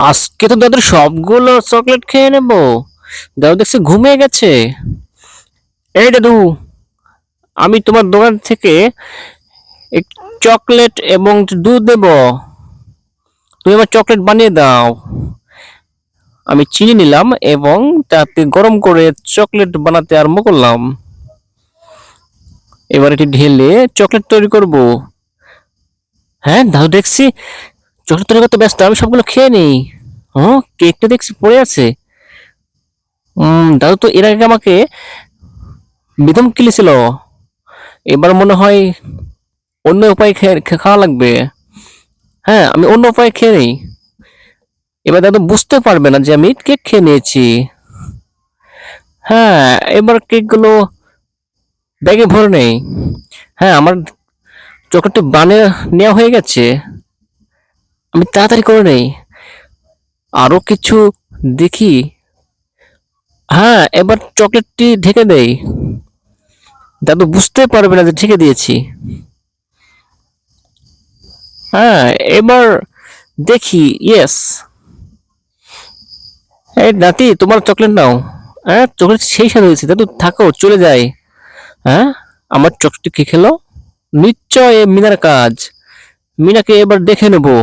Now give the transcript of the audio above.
আজকে তো দাদু সবগুলো চকলেট খেয়ে নেবো। দাদু দেখছি ঘুমিয়ে গেছে। এই দাদু, আমি তোমার দোকান থেকে এক চকলেট এবং দুধ দেবো। তুমি আমার চকলেট বানিয়ে দাও। আমি চিনি নিলাম এবং তাতে গরম করে চকলেট বানাতে আরম্ভ করলাম। এবার এটি ঢেলে চকলেট তৈরি করব। হ্যাঁ, দাদু দেখছি চকলেট তৈরি করতে ব্যস্ত, আমি সবগুলো খেয়ে নেই। হুম, কেকটা দেখছি পড়ে আছে। দাদু তো এর আগে আমাকে বেদম কিলেছিল। এবার মনে হয় অন্য উপায়ে খাওয়া লাগবে। হ্যাঁ, আমি অন্য উপায়ে খেয়ে নেই। এবার দাদু বুঝতে পারবে না যে আমি কেক খেয়ে নিয়েছি। হ্যাঁ, এবার কেকগুলো ব্যাগে ভরে নেই। হ্যাঁ, আমার চকলেটটি বানিয়ে নেওয়া হয়ে গেছে। আমি তাড়াতাড়ি করে নেই। আরো কিছু দেখি। হ্যাঁ, এবার চকলেটটি ঢেকে দেই। দাদু বুঝতে পারবে না যে ঢেকে দিয়েছি। হ্যাঁ, এবার দেখি। ইয়েস। এই নাতি, তোমার চকলেট নাও। হ্যাঁ, চকলেট সেই স্বাদ হয়েছে। দাদু থাকো, চলে যাই। হ্যাঁ, আমার চকলেট কে খেলো? নিশ্চয় এ মিনার কাজ। মিনাকে এবার দেখে নেবো।